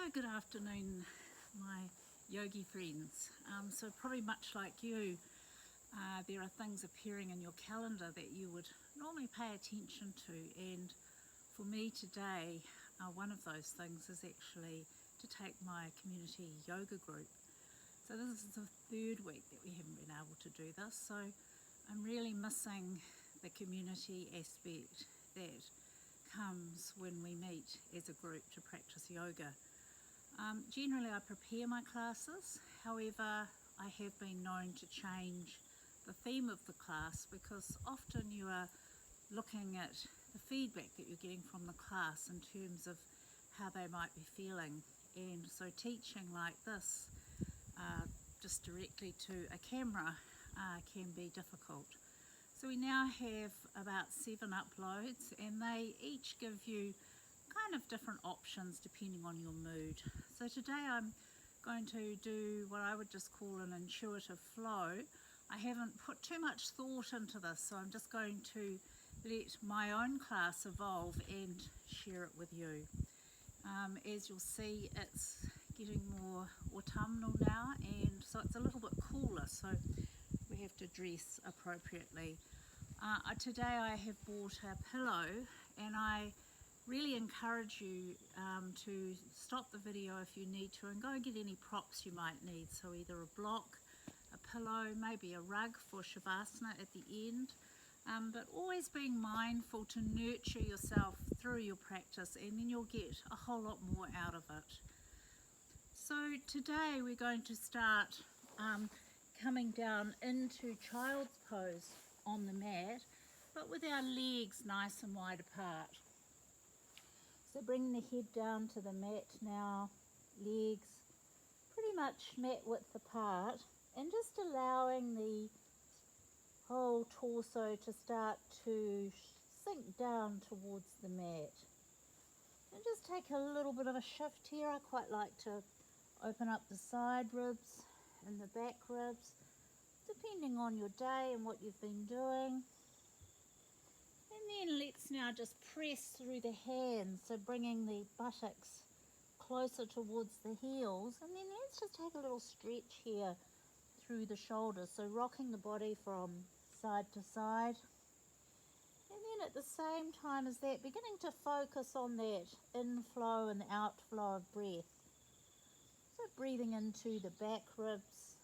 So good afternoon, my yogi friends. So probably much like you, there are things appearing in your calendar that you would normally pay attention to, and for me today, one of those things is actually to take my community yoga group. So this is the third week that we haven't been able to do this, so I'm really missing the community aspect that comes when we meet as a group to practice yoga. Generally I prepare my classes, however I have been known to change the theme of the class because often you are looking at the feedback that you're getting from the class in terms of how they might be feeling, and so teaching like this just directly to a camera can be difficult. So we now have about 7 uploads and they each give you kind of different options depending on your mood. So today I'm going to do what I would just call an intuitive flow. I haven't put too much thought into this, so I'm just going to let my own class evolve and share it with you. As you'll see, it's getting more autumnal now, and so it's a little bit cooler, so we have to dress appropriately. Today I have bought a pillow, and I really encourage you to stop the video if you need to and go and get any props you might need. So either a block, a pillow, maybe a rug for Shavasana at the end, but always being mindful to nurture yourself through your practice, and then you'll get a whole lot more out of it. So today we're going to start coming down into child's pose on the mat, but with our legs nice and wide apart. So bring the head down to the mat now, legs pretty much mat width apart, and just allowing the whole torso to start to sink down towards the mat. And just take a little bit of a shift here. I quite like to open up the side ribs and the back ribs, depending on your day and what you've been doing. And then let's now just press through the hands, so bringing the buttocks closer towards the heels, and then let's just take a little stretch here through the shoulders, so rocking the body from side to side. And then at the same time as that, beginning to focus on that inflow and outflow of breath. So breathing into the back ribs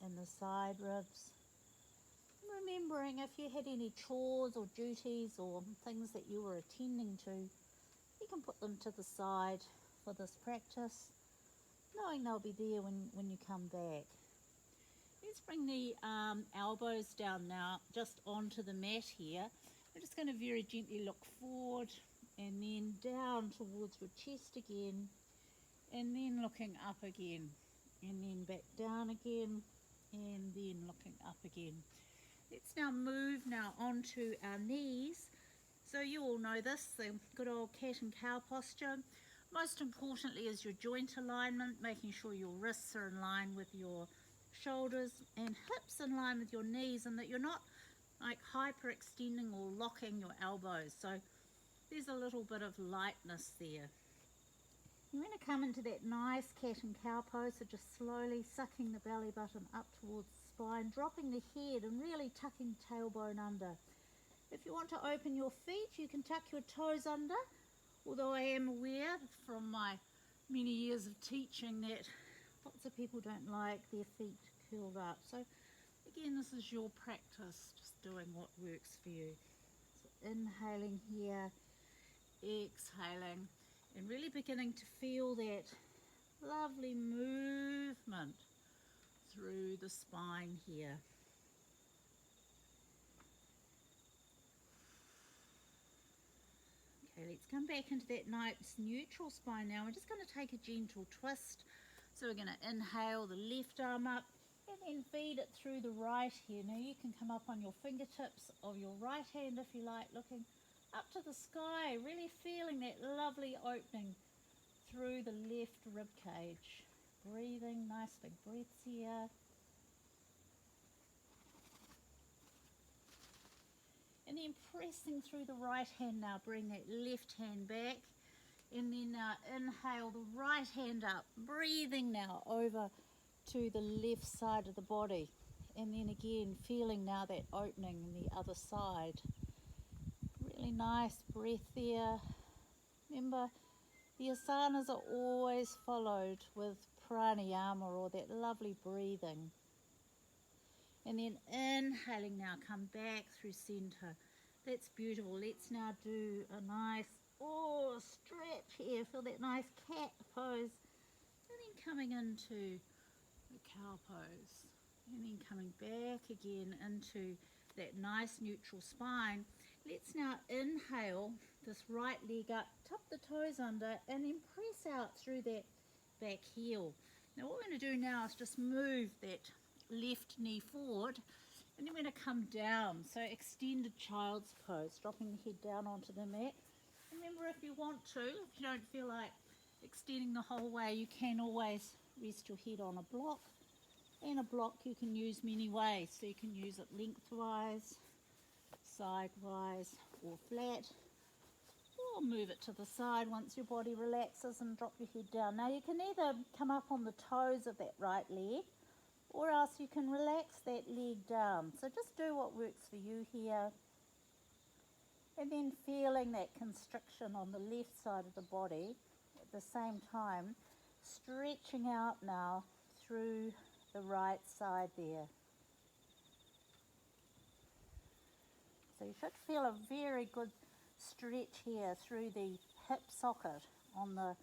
and the side ribs. Remembering if you had any chores or duties or things that you were attending to, you can put them to the side for this practice, knowing they'll be there when you come back. Let's bring the elbows down now, just onto the mat here. We're just going to very gently look forward and then down towards your chest again, and then looking up again, and then back down again, and then looking up again. Let's now move now onto our knees. So you all know this, the good old cat and cow posture. Most importantly is your joint alignment, making sure your wrists are in line with your shoulders and hips in line with your knees, and that you're not like hyperextending or locking your elbows. So there's a little bit of lightness there. You're going to come into that nice cat and cow pose, so just slowly sucking the belly button up towards the spine, dropping the head and really tucking the tailbone under. If you want to open your feet, you can tuck your toes under, although I am aware from my many years of teaching that lots of people don't like their feet curled up. So again, this is your practice, just doing what works for you. So inhaling here, exhaling, and really beginning to feel that lovely movement through the spine here. Okay, let's come back into that nice neutral spine now. We're just going to take a gentle twist. So we're going to inhale the left arm up and then feed it through the right here. Now you can come up on your fingertips of your right hand if you like, looking up to the sky, really feeling that lovely opening through the left rib cage. Breathing, nice big breaths here. And then pressing through the right hand now, bring that left hand back And then now inhale the right hand up, breathing now over to the left side of the body. And then again, feeling now that opening in the other side. Really nice breath there. Remember, the asanas are always followed with pranayama, or that lovely breathing. And then inhaling now, come back through center. That's beautiful. Let's now do a nice, stretch here. Feel that nice cat pose. And then coming into the cow pose. And then coming back again into that nice neutral spine. Let's now inhale this right leg up, tuck the toes under, and then press out through that back heel. Now what we're going to do now is just move that left knee forward, and then we're going to come down. So extended child's pose, dropping the head down onto the mat. Remember, if you want to, if you don't feel like extending the whole way, you can always rest your head on a block. And a block you can use many ways. So you can use it lengthwise, sidewise, or flat, or move it to the side once your body relaxes and drop your head down. Now you can either come up on the toes of that right leg, or else you can relax that leg down. So just do what works for you here. And then feeling that constriction on the left side of the body at the same time, stretching out now through the right side there. So you should feel a very good stretch here through the hip socket on the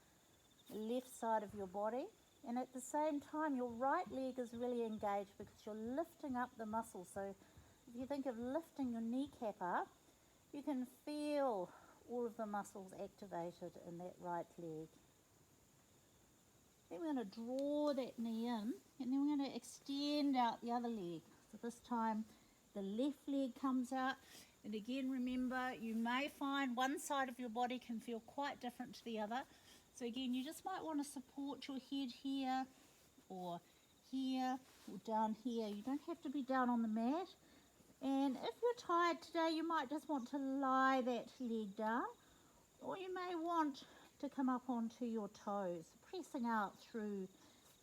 left side of your body. And at the same time, your right leg is really engaged because you're lifting up the muscle. So if you think of lifting your kneecap up, you can feel all of the muscles activated in that right leg. Then we're going to draw that knee in, and then we're going to extend out the other leg. So this time the left leg comes out, and again remember, you may find one side of your body can feel quite different to the other. So again, you just might want to support your head here, or down here. You don't have to be down on the mat. And if you're tired today, you might just want to lie that leg down, or you may want to come up onto your toes, pressing out through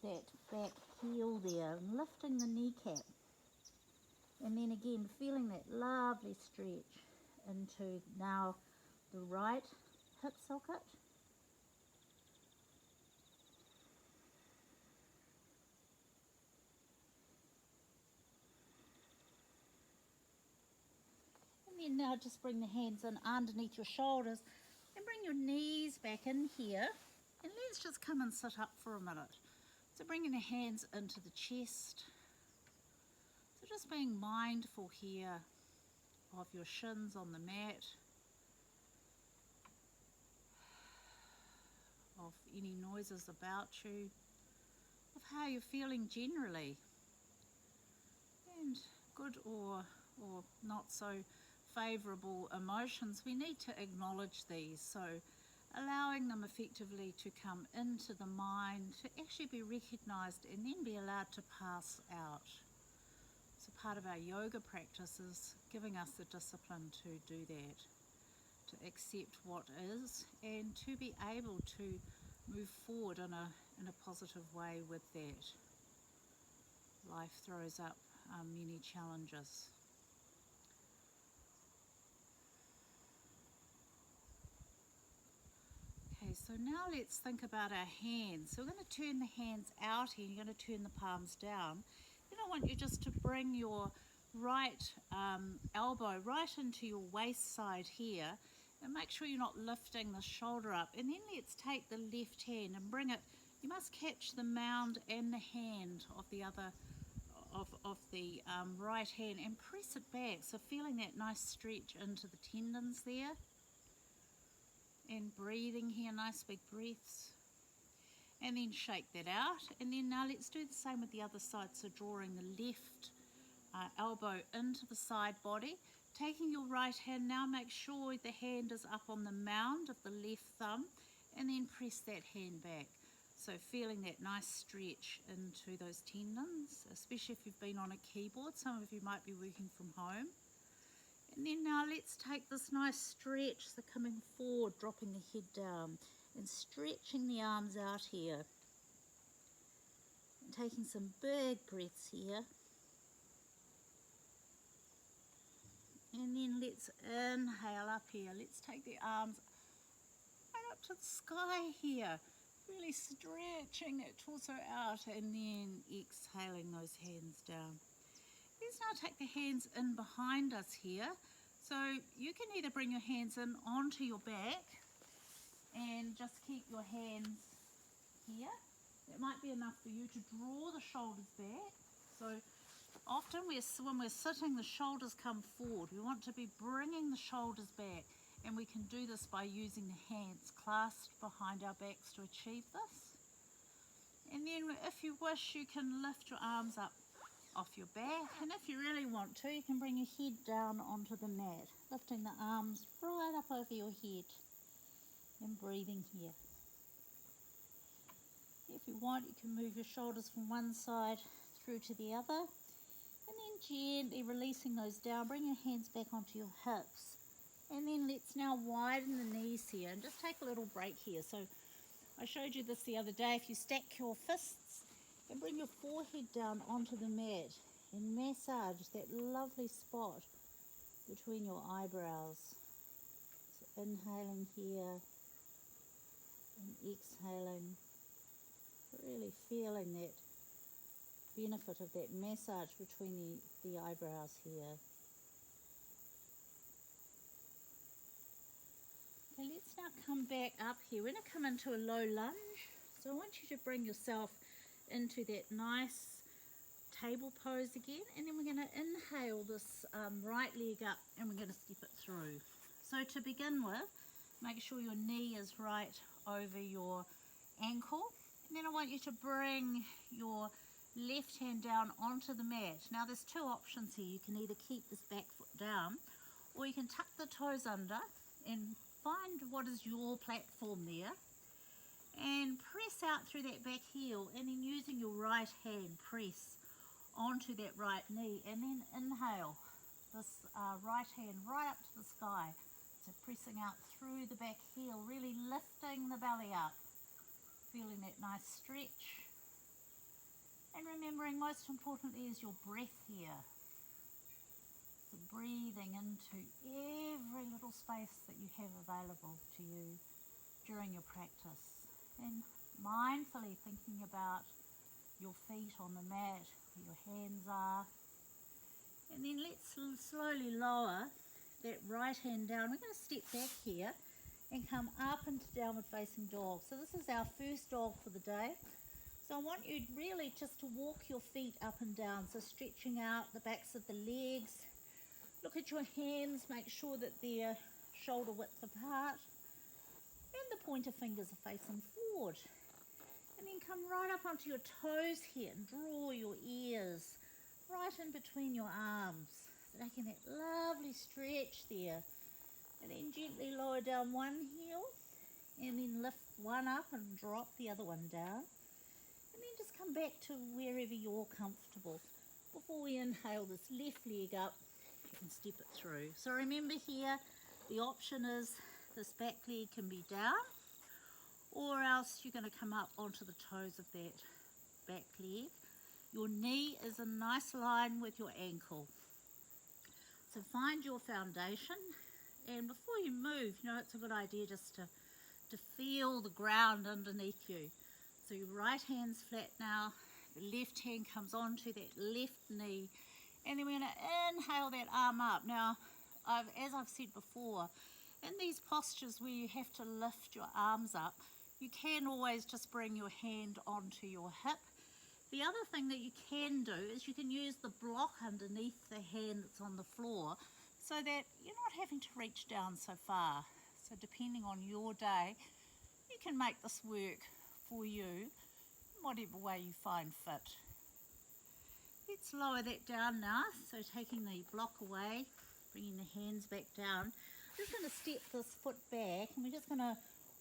that back heel there and lifting the kneecap. And then again, feeling that lovely stretch into now the right hip socket. And then now just bring the hands in underneath your shoulders and bring your knees back in here. And let's just come and sit up for a minute. So bringing the hands into the chest. So just being mindful here of your shins on the mat, of any noises about you, of how you're feeling generally. And good or not so favourable emotions, we need to acknowledge these. So allowing them effectively to come into the mind, to actually be recognised and then be allowed to pass out. So part of our yoga practice is giving us the discipline to do that, to accept what is and to be able to move forward in a positive way with that. Life throws up many challenges. Okay, so now let's think about our hands. So we're going to turn the hands out here, and you're going to turn the palms down. Then I want you just to bring your right elbow right into your waist side here, and make sure you're not lifting the shoulder up. And then let's take the left hand and bring it, you must catch the mound and the hand of the other, of the right hand, and press it back. So feeling that nice stretch into the tendons there. And breathing here, nice big breaths. And then shake that out. And then now let's do the same with the other side. So drawing the left elbow into the side body. Taking your right hand, now make sure the hand is up on the mound of the left thumb. And then press that hand back. So feeling that nice stretch into those tendons, especially if you've been on a keyboard. Some of you might be working from home. And then now let's take this nice stretch, so coming forward, dropping the head down. and stretching the arms out here. And taking some big breaths here. And then let's inhale up here. Let's take the arms right up to the sky here. Really stretching that torso out and then exhaling those hands down. Let's now take the hands in behind us here. So you can either bring your hands in onto your back and just keep your hands here. It might be enough for you to draw the shoulders back. So often when we're sitting, the shoulders come forward. We want to be bringing the shoulders back, and we can do this by using the hands clasped behind our backs to achieve this. And then if you wish, you can lift your arms up off your back, and if you really want to, you can bring your head down onto the mat, lifting the arms right up over your head and breathing here. If you want, you can move your shoulders from one side through to the other, and then gently releasing those down. Bring your hands back onto your hips, and then let's now widen the knees here and just take a little break here. So I showed you this the other day. If you stack your fists and bring your forehead down onto the mat and massage that lovely spot between your eyebrows. So inhaling here and exhaling, really feeling that benefit of that massage between the eyebrows here. Okay, let's now come back up here. We're going to come into a low lunge. So I want you to bring yourself into that nice table pose again, and then we're going to inhale this right leg up and we're going to step it through. So to begin with, make sure your knee is right over your ankle, and then I want you to bring your left hand down onto the mat. Now there's two options here. You can either keep this back foot down, or you can tuck the toes under and find what is your platform there, and press out through that back heel, and then using your right hand press onto that right knee, and then inhale this right hand right up to the sky. So pressing out through the back heel, really lifting the belly up, feeling that nice stretch, and remembering most importantly is your breath here. So breathing into every little space that you have available to you during your practice, and mindfully thinking about your feet on the mat, where your hands are. And then let's slowly lower that right hand down. We're going to step back here and come up into downward facing dog. So this is our first dog for the day. So I want you really just to walk your feet up and down, so stretching out the backs of the legs. Look at your hands, make sure that they're shoulder width apart, and the pointer fingers are facing forward. And then come right up onto your toes here and draw your ears right in between your arms, making that lovely stretch there. And then gently lower down one heel, and then lift one up and drop the other one down. And then just come back to wherever you're comfortable before we inhale this left leg up and step it through. So remember here, the option is this back leg can be down, or else you're going to come up onto the toes of that back leg. Your knee is a nice line with your ankle. So find your foundation, and before you move, it's a good idea just to feel the ground underneath you. So your right hand's flat now, the left hand comes onto that left knee, and then we're going to inhale that arm up. Now, as I've said before, in these postures where you have to lift your arms up, you can always just bring your hand onto your hip. The other thing that you can do is you can use the block underneath the hand that's on the floor, so that you're not having to reach down so far. So depending on your day, you can make this work for you in whatever way you find fit. Let's lower that down now. So taking the block away, bringing the hands back down. I'm just going to step this foot back, and we're just going to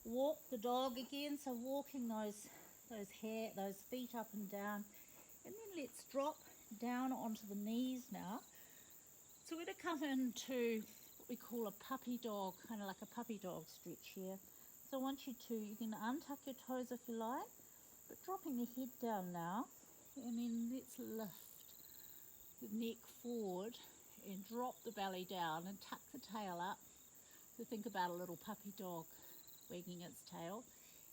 walk the dog again. So walking those feet up and down, and then let's drop down onto the knees now. So we're going to come into what we call a puppy dog, kind of like a puppy dog stretch here. So I want you can untuck your toes if you like, but dropping the head down now, and then let's lift the neck forward and drop the belly down and tuck the tail up. So think about a little puppy dog wagging its tail.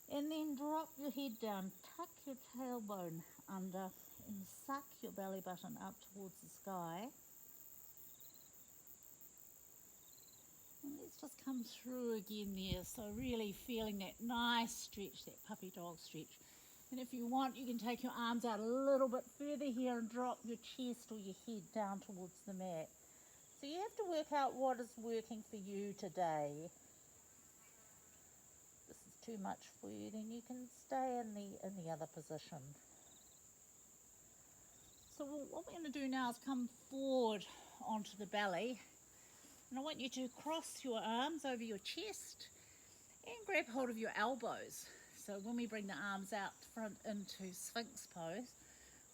And then drop your head down, tuck your tailbone under and suck your belly button up towards the sky. And let's just come through again there, so really feeling that nice stretch, that puppy dog stretch. And if you want, you can take your arms out a little bit further here and drop your chest or your head down towards the mat. So you have to work out what is working for you today. If this is too much for you, then you can stay in the other position. So what we're going to do now is come forward onto the belly. And I want you to cross your arms over your chest and grab hold of your elbows. So when we bring the arms out front into Sphinx pose,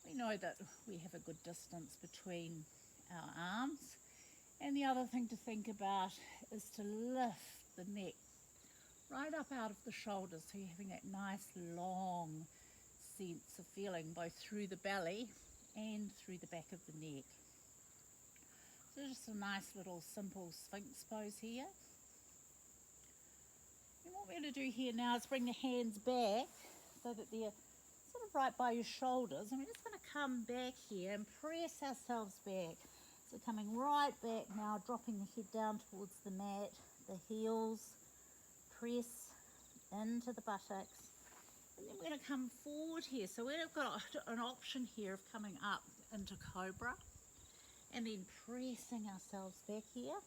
we know that we have a good distance between our arms. And the other thing to think about is to lift the neck right up out of the shoulders, so you're having that nice long sense of feeling both through the belly and through the back of the neck. So just a nice little simple Sphinx pose here. And what we're going to do here now is bring the hands back so that they're sort of right by your shoulders. And we're just going to come back here and press ourselves back. So coming right back now, dropping the head down towards the mat, the heels, press into the buttocks. And then we're going to come forward here. So we've got an option here of coming up into Cobra and then pressing ourselves back here.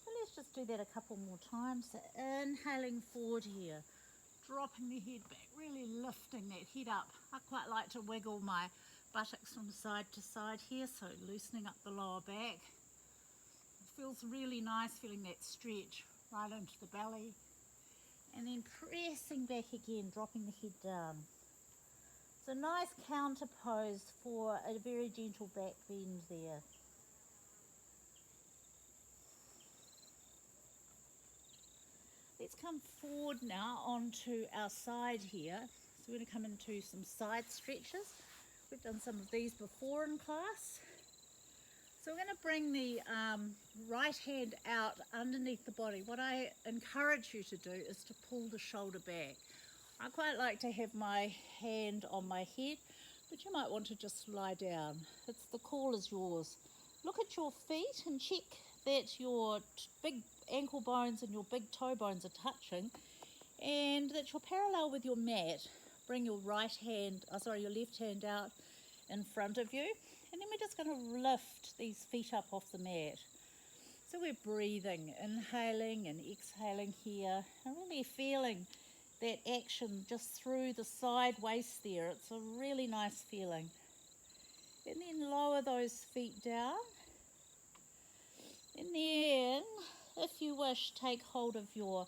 So let's just do that a couple more times. So inhaling forward here, dropping the head back, really lifting that head up. I quite like to wiggle my buttocks from side to side here, so loosening up the lower back. It feels really nice feeling that stretch right into the belly. And then pressing back again, dropping the head down. It's a nice counter pose for a very gentle back bend there. Let's come forward now onto our side here. So we're going to come into some side stretches. We've done some of these before in class. So we're going to bring the right hand out underneath the body. What I encourage you to do is to pull the shoulder back. I quite like to have my hand on my head, but you might want to just lie down. The call is yours. Look at your feet and check that your big ankle bones and your big toe bones are touching and that you're parallel with your mat. Bring your your left hand out in front of you, and then we're just going to lift these feet up off the mat. So we're breathing, inhaling and exhaling here, and really feeling that action just through the side waist there. It's a really nice feeling. And then lower those feet down. And then, if you wish, take hold of your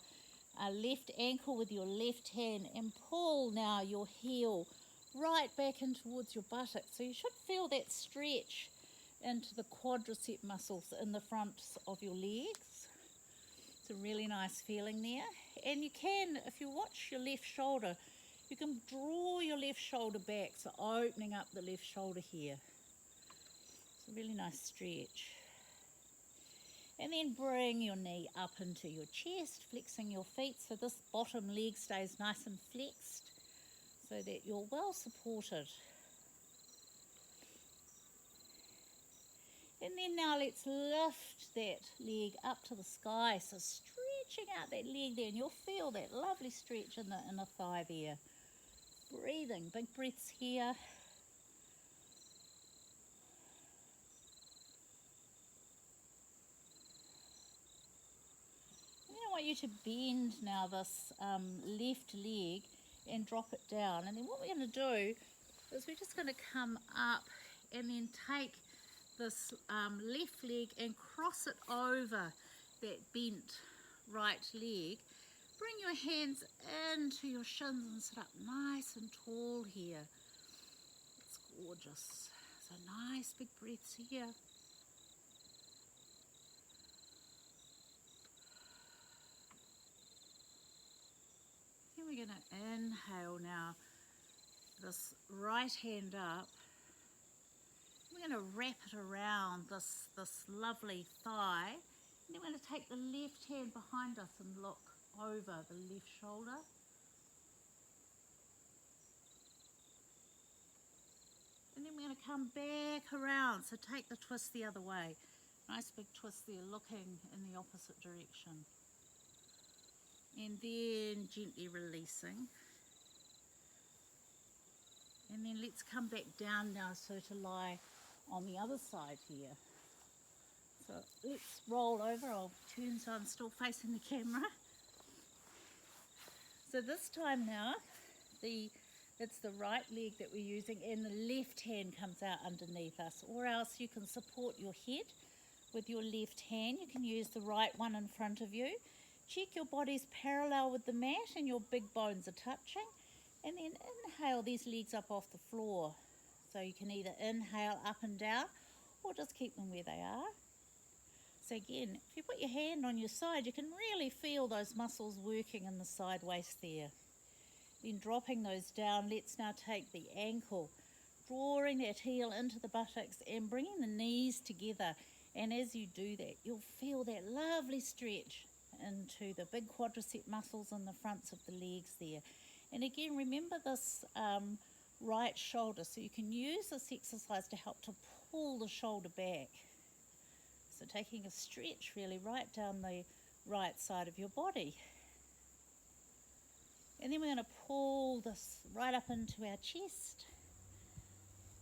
left ankle with your left hand and pull now your heel right back in towards your buttock. So you should feel that stretch into the quadricep muscles in the fronts of your legs. It's a really nice feeling there. And you can, if you watch your left shoulder, you can draw your left shoulder back, so opening up the left shoulder here. It's a really nice stretch. And then bring your knee up into your chest, flexing your feet so this bottom leg stays nice and flexed so that you're well supported. And then now let's lift that leg up to the sky, so stretching out that leg there, and you'll feel that lovely stretch in the thigh there. Breathing, big breaths here. I want you to bend now this left leg and drop it down. And then what we're going to do is we're just going to come up and then take this left leg and cross it over that bent right leg. Bring your hands into your shins and sit up nice and tall here. It's gorgeous. So nice big breaths here. inhale now, this right hand up. We're going to wrap it around this lovely thigh. And then we're going to take the left hand behind us and look over the left shoulder. And then we're going to come back around, so take the twist the other way. Nice big twist there, looking in the opposite direction. And then gently releasing. And then let's come back down now, so to lie on the other side here. So let's roll over. I'll turn so I'm still facing the camera. So this time now, it's the right leg that we're using, and the left hand comes out underneath us, or else you can support your head with your left hand. You can use the right one in front of you. Check your body's parallel with the mat and your big bones are touching, and then inhale these legs up off the floor. So you can either inhale up and down or just keep them where they are. So again, if you put your hand on your side, you can really feel those muscles working in the side waist there. Then dropping those down, let's now take the ankle, drawing that heel into the buttocks and bringing the knees together. And as you do that, you'll feel that lovely stretch into the big quadricep muscles in the fronts of the legs there. And again, remember this right shoulder, so you can use this exercise to help to pull the shoulder back. So taking a stretch really right down the right side of your body. And then we're going to pull this right up into our chest.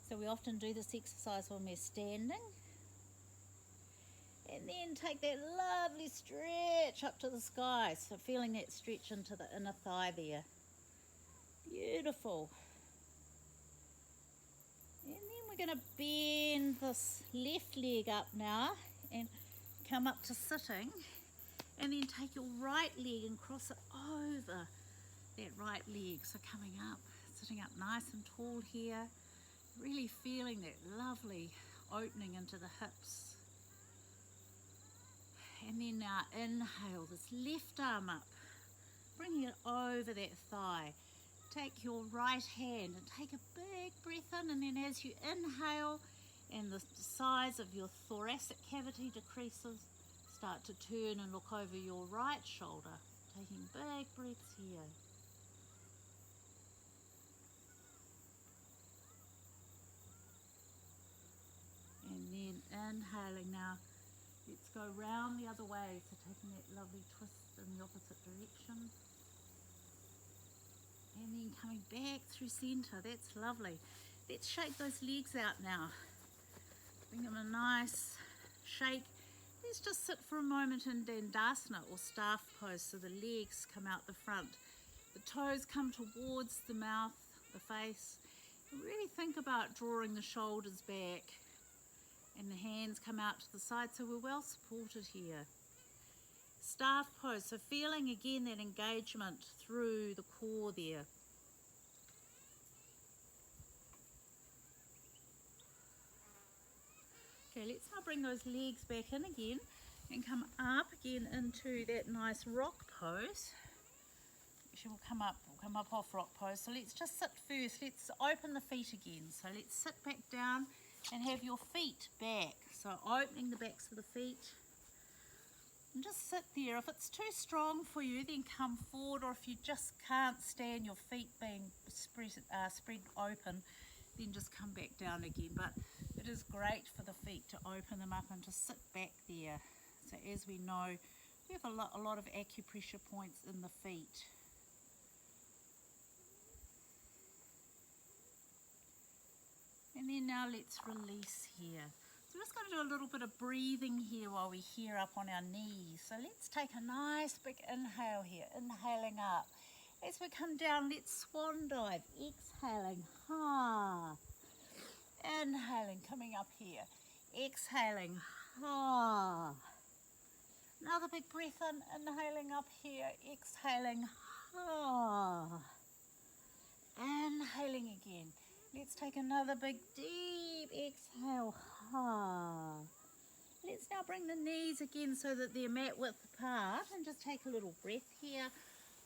So we often do this exercise when we're standing. And then take that lovely stretch up to the sky. So feeling that stretch into the inner thigh there. Beautiful. And then we're going to bend this left leg up now and come up to sitting. And then take your right leg and cross it over that right leg. So coming up, sitting up nice and tall here. Really feeling that lovely opening into the hips. And then now inhale this left arm up, bringing it over that thigh. Take your right hand and take a big breath in, and then as you inhale and the size of your thoracic cavity decreases, start to turn and look over your right shoulder, taking big breaths here. And then inhaling now. Let's go round the other way, so taking that lovely twist in the opposite direction. And then coming back through centre, that's lovely. Let's shake those legs out now. Bring them a nice shake. Let's just sit for a moment in Dandasana or staff pose, so the legs come out the front. The toes come towards the mouth, the face. Really think about drawing the shoulders back. And the hands come out to the side, so we're well supported here. Staff pose, so feeling again that engagement through the core there. Okay, let's now bring those legs back in again and come up again into that nice rock pose. Actually, we'll come up off rock pose. So let's just sit first. Let's open the feet again. So let's sit back down and have your feet back. So opening the backs of the feet. And just sit there. If it's too strong for you, then come forward, or if you just can't stand your feet being spread open, then just come back down again. But it is great for the feet to open them up and to sit back there. So as we know, we have a lot of acupressure points in the feet. And then now let's release here. So we're just going to do a little bit of breathing here while we're here up on our knees. So let's take a nice big inhale here, inhaling up. As we come down, let's swan dive, exhaling, ha. Inhaling, coming up here, exhaling, ha. Another big breath in, inhaling up here, exhaling, ha. Inhaling again. Let's take another big deep exhale. Ha. Let's now bring the knees again so that they're mat width apart, and just take a little breath here.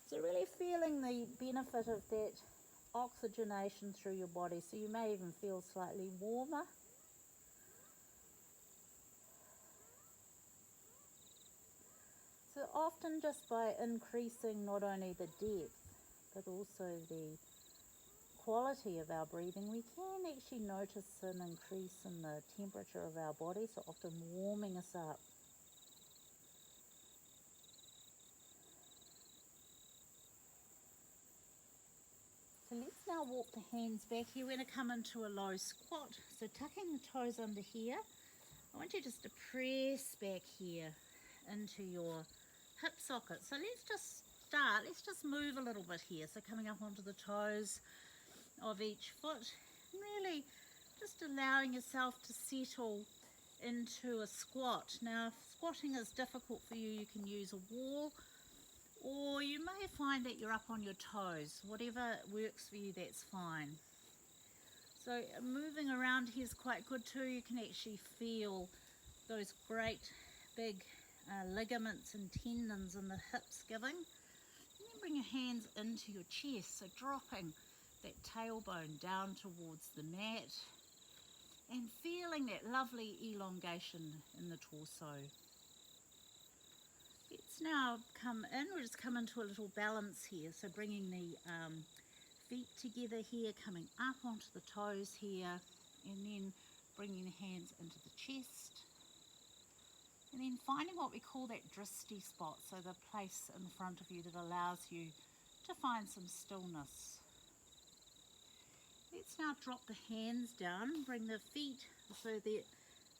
So really feeling the benefit of that oxygenation through your body, so you may even feel slightly warmer. So often just by increasing not only the depth but also the quality of our breathing, we can actually notice an increase in the temperature of our body, so often warming us up. So let's now walk the hands back here. We're going to come into a low squat. So tucking the toes under here, I want you just to press back here into your hip socket. So let's just move a little bit here. So coming up onto the toes of each foot, and really just allowing yourself to settle into a squat. Now if squatting is difficult for you, you can use a wall, or you may find that you're up on your toes. Whatever works for you, that's fine. So moving around here is quite good too. You can actually feel those great big ligaments and tendons in the hips giving. And then bring your hands into your chest, so dropping that tailbone down towards the mat and feeling that lovely elongation in the torso. Let's now come in. We'll just come into a little balance here, so bringing the feet together here, coming up onto the toes here, and then bringing the hands into the chest, and then finding what we call that dristy spot, so the place in front of you that allows you to find some stillness. Let's now drop the hands down, bring the feet so they're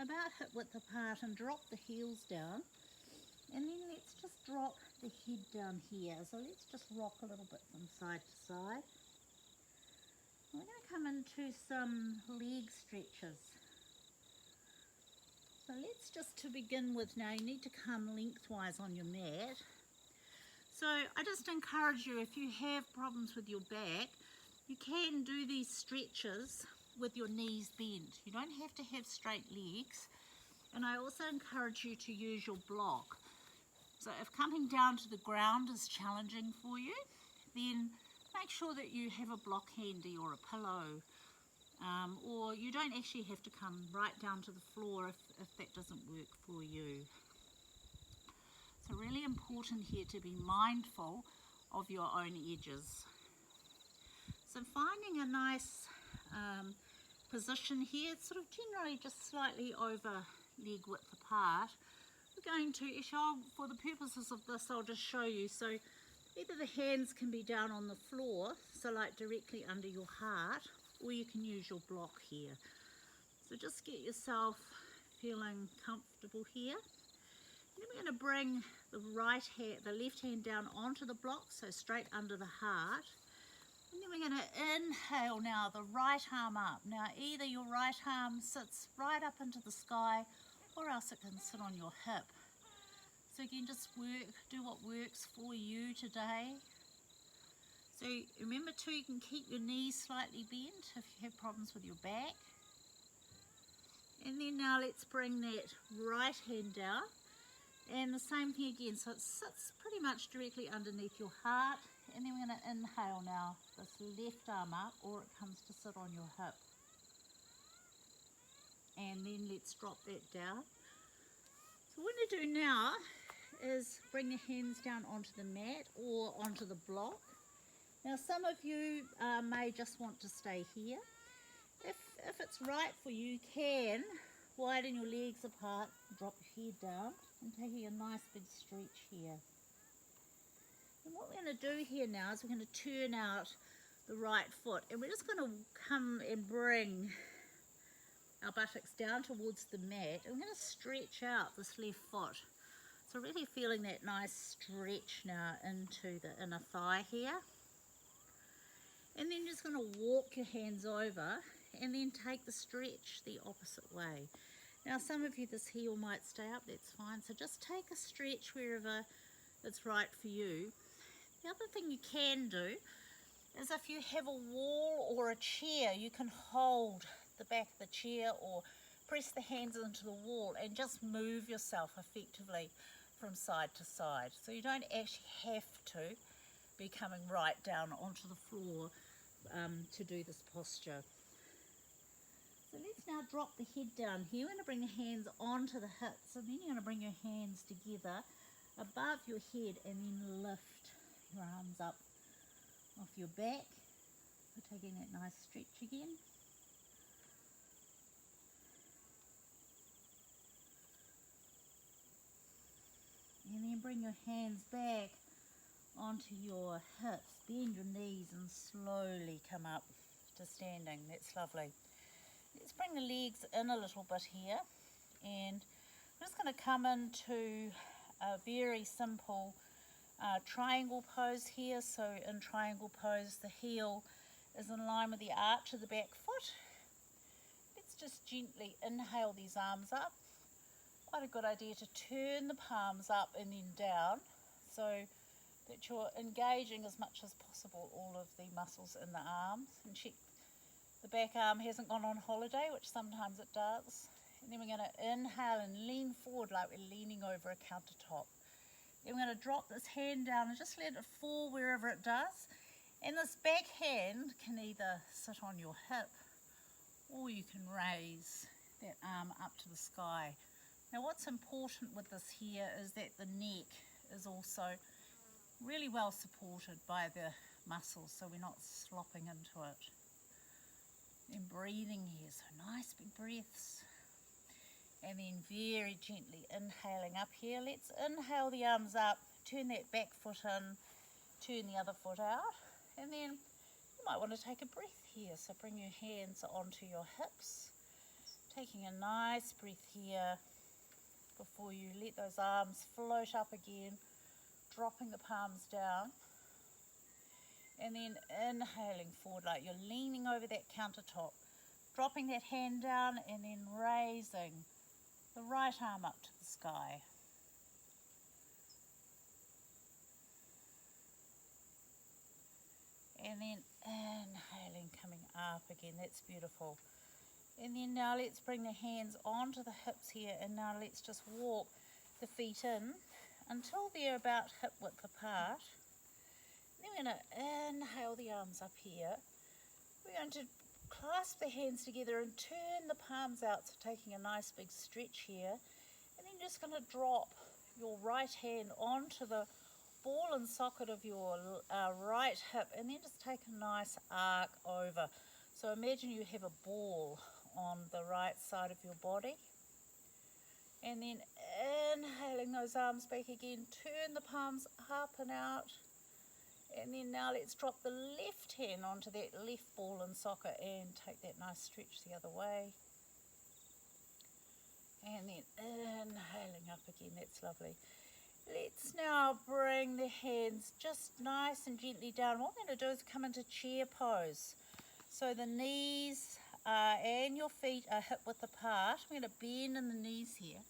about hip width apart, and drop the heels down. And then let's just drop the head down here. So let's just rock a little bit from side to side. We're going to come into some leg stretches. So let's just, to begin with now, you need to come lengthwise on your mat. So I just encourage you, if you have problems with your back, you can do these stretches with your knees bent. You don't have to have straight legs. And I also encourage you to use your block. So if coming down to the ground is challenging for you, then make sure that you have a block handy or a pillow, or you don't actually have to come right down to the floor if that doesn't work for you. So really important here to be mindful of your own edges. So finding a nice position here, it's sort of generally just slightly over leg width apart. We're going to, for the purposes of this, I'll just show you. So either the hands can be down on the floor, so like directly under your heart, or you can use your block here. So just get yourself feeling comfortable here. Then we're going to bring the left hand down onto the block, so straight under the heart. And then we're going to inhale now, the right arm up. Now either your right arm sits right up into the sky, or else it can sit on your hip. So again, just do what works for you today. So remember too, you can keep your knees slightly bent if you have problems with your back. And then now let's bring that right hand down. And the same thing again, so it sits pretty much directly underneath your heart. And then we're going to inhale now, this left arm up, or it comes to sit on your hip. And then let's drop that down. So what we're going to do now is bring the hands down onto the mat or onto the block. Now some of you may just want to stay here. If it's right for you, you can widen your legs apart, drop your head down, and taking a nice big stretch here. And what we're going to do here now is we're going to turn out the right foot, and we're just going to come and bring our buttocks down towards the mat, and we're going to stretch out this left foot. So really feeling that nice stretch now into the inner thigh here. And then just going to walk your hands over and then take the stretch the opposite way. Now some of you, this heel might stay up, that's fine. So just take a stretch wherever it's right for you. The other thing you can do is if you have a wall or a chair, you can hold the back of the chair or press the hands into the wall and just move yourself effectively from side to side. So you don't actually have to be coming right down onto the floor to do this posture. So let's now drop the head down here. We're going to bring the hands onto the hips, and then you're going to bring your hands together above your head and then lift your arms up off your back. We're taking that nice stretch again. And then bring your hands back onto your hips. Bend your knees and slowly come up to standing. That's lovely. Let's bring the legs in a little bit here, and I'm just going to come into a very simple triangle pose here. So in triangle pose, the heel is in line with the arch of the back foot. Let's just gently inhale these arms up. Quite a good idea to turn the palms up and then down, so that you're engaging as much as possible all of the muscles in the arms. And check the back arm hasn't gone on holiday, which sometimes it does. And then we're going to inhale and lean forward like we're leaning over a countertop. Then we're going to drop this hand down and just let it fall wherever it does. And this back hand can either sit on your hip, or you can raise that arm up to the sky. Now what's important with this here is that the neck is also really well supported by the muscles, so we're not slopping into it. And breathing here, so nice big breaths. And then very gently inhaling up here. Let's inhale the arms up, turn that back foot in, turn the other foot out. And then you might want to take a breath here, so bring your hands onto your hips. Taking a nice breath here before you let those arms float up again, dropping the palms down. And then inhaling forward like you're leaning over that countertop, dropping that hand down and then raising the right arm up to the sky. And then inhaling, coming up again. That's beautiful. And then now let's bring the hands onto the hips here, and now let's just walk the feet in until they're about hip width apart. Then we're going to inhale the arms up here. We're going to clasp the hands together and turn the palms out, so taking a nice big stretch here. And then just going to drop your right hand onto the ball and socket of your right hip, and then just take a nice arc over. So imagine you have a ball on the right side of your body. And then inhaling those arms back again, turn the palms up and out. And then now let's drop the left hand onto that left ball and socket and take that nice stretch the other way. And then inhaling up again. That's lovely. Let's now bring the hands just nice and gently down. What we're going to do is come into chair pose. So the knees and your feet are hip width apart. We're going to bend in the knees here.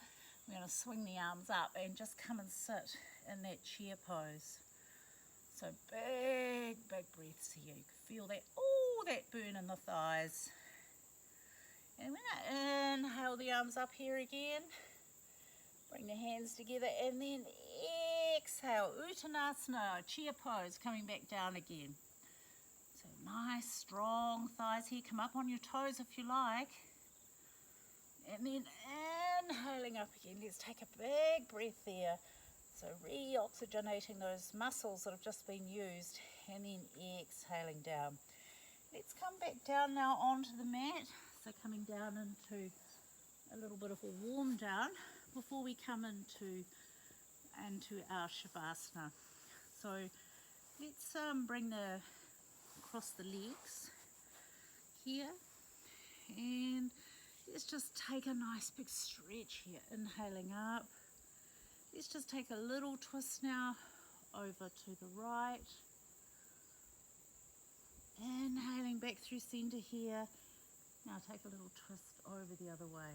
We're going to swing the arms up and just come and sit in that chair pose. So big, big breaths here. You can feel that, oh, that burn in the thighs. And we're going to inhale the arms up here again. Bring the hands together and then exhale. Uttanasana, chair pose, coming back down again. So nice, strong thighs here. Come up on your toes if you like. And then inhaling up again. Let's take a big breath there. So re-oxygenating those muscles that have just been used, and then exhaling down. Let's come back down now onto the mat. So coming down into a little bit of a warm down before we come into our Shavasana. So let's bring across the legs here, and let's just take a nice big stretch here, inhaling up. Let's just take a little twist now over to the right. Inhaling back through center here. Now take a little twist over the other way.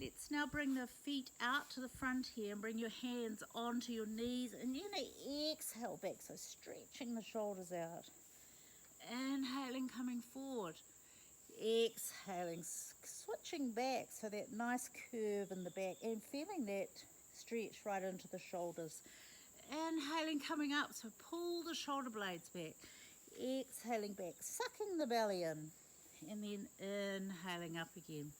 Let's now bring the feet out to the front here and bring your hands onto your knees, and you're going to exhale back, so stretching the shoulders out. Inhaling, coming forward. Exhaling, switching back, so that nice curve in the back, and feeling that stretch right into the shoulders. inhaling, coming up, so pull the shoulder blades back, exhaling back, sucking the belly in, and then inhaling up again.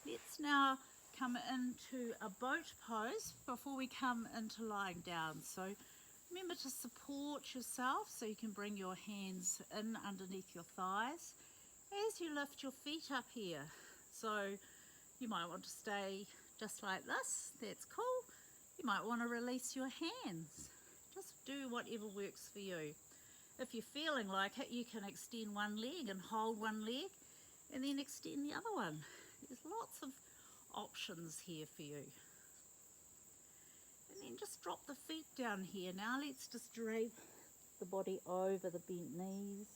Let's now come into a boat pose before we come into lying down. So remember to support yourself, so you can bring your hands in underneath your thighs as you lift your feet up here. So you might want to stay just like this, that's cool. You might want to release your hands. Just do whatever works for you. If you're feeling like it, you can extend one leg and hold one leg and then extend the other one. There's lots of options here for you. And then just drop the feet down here. Now let's just drape the body over the bent knees.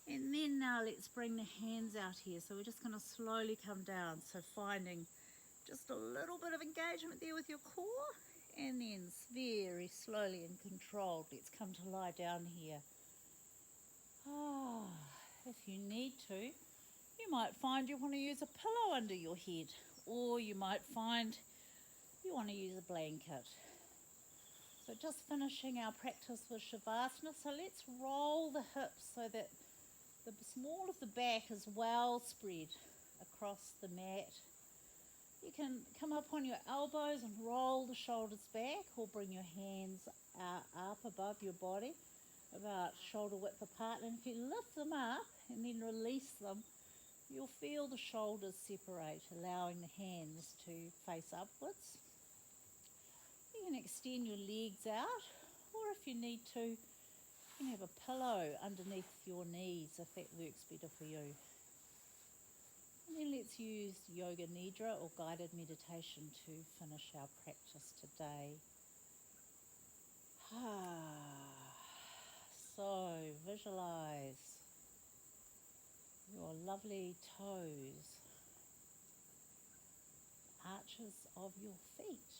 And then now let's bring the hands out here. So we're just going to slowly come down. So finding just a little bit of engagement there with your core. And then very slowly and controlled, let's come to lie down here. If you need to, you might find you want to use a pillow under your head, or you might find you want to use a blanket. So just finishing our practice with Shavasana. So let's roll the hips so that the small of the back is well spread across the mat. You can come up on your elbows and roll the shoulders back, or bring your hands up above your body, about shoulder width apart. And if you lift them up and then release them, you'll feel the shoulders separate, allowing the hands to face upwards. You can extend your legs out, or if you need to, you can have a pillow underneath your knees if that works better for you. And then let's use Yoga Nidra or guided meditation to finish our practice today. So visualize your lovely toes, arches of your feet,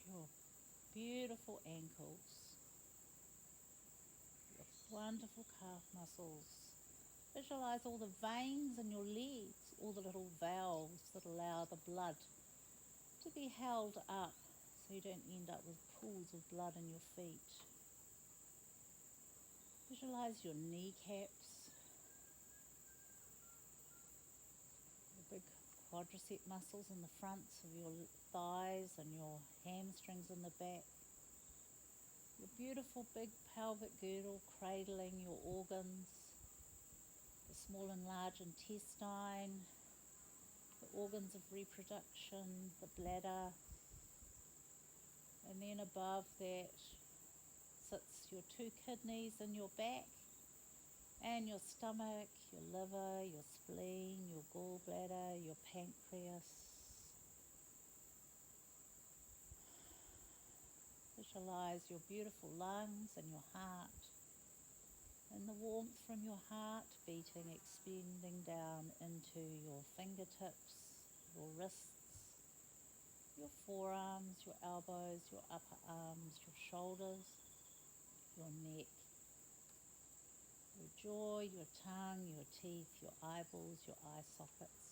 your beautiful ankles, your wonderful calf muscles. Visualize all the veins in your legs, all the little valves that allow the blood to be held up so you don't end up with pools of blood in your feet. Visualize your kneecaps, the big quadricep muscles in the fronts of your thighs and your hamstrings in the back. Your beautiful big pelvic girdle cradling your organs, the small and large intestine, the organs of reproduction, the bladder, and then above that sits your two kidneys in your back, and your stomach, your liver, your spleen, your gallbladder, your pancreas. Visualize your beautiful lungs and your heart, and the warmth from your heart beating, extending down into your fingertips, your wrists, your forearms, your elbows, your upper arms, your shoulders, your neck, your jaw, your tongue, your teeth, your eyeballs, your eye sockets.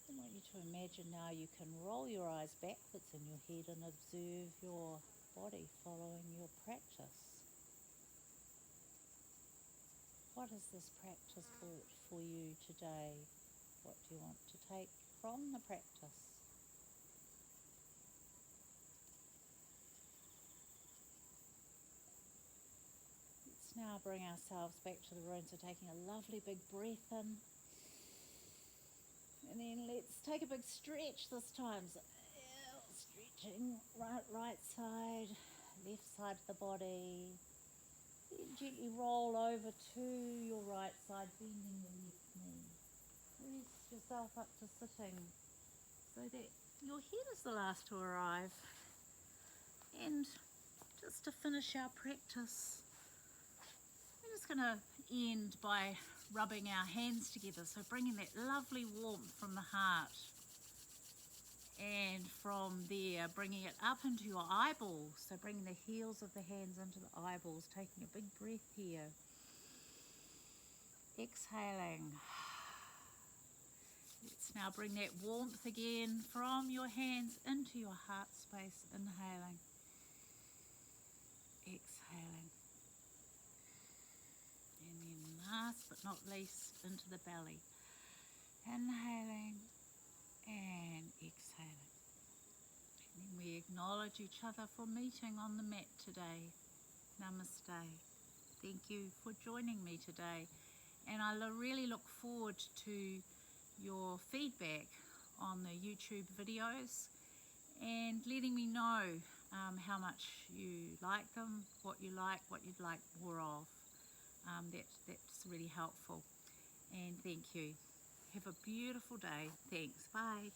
I want you to imagine now you can roll your eyes backwards in your head and observe your body following your practice. What has this practice brought for you today? What do you want to take from the practice? Let's now bring ourselves back to the room, so taking a lovely big breath in. And then let's take a big stretch this time. So, stretching right side, left side of the body. Then gently roll over to your right side, bending your left knee. Rest yourself up to sitting so that your head is the last to arrive. And just to finish our practice, we're just going to end by rubbing our hands together, so bringing that lovely warmth from the heart, and from there bringing it up into your eyeballs, so bringing the heels of the hands into the eyeballs, taking a big breath here. exhaling. Let's now bring that warmth again from your hands into your heart space, inhaling, exhaling. And then last but not least, into the belly. Inhaling and exhaling. And then we acknowledge each other for meeting on the mat today. Namaste. Thank you for joining me today. And I really look forward to your feedback on the YouTube videos and letting me know how much you like them, what you'd like more of. That's really helpful. And thank you. Have a beautiful day. Thanks. Bye.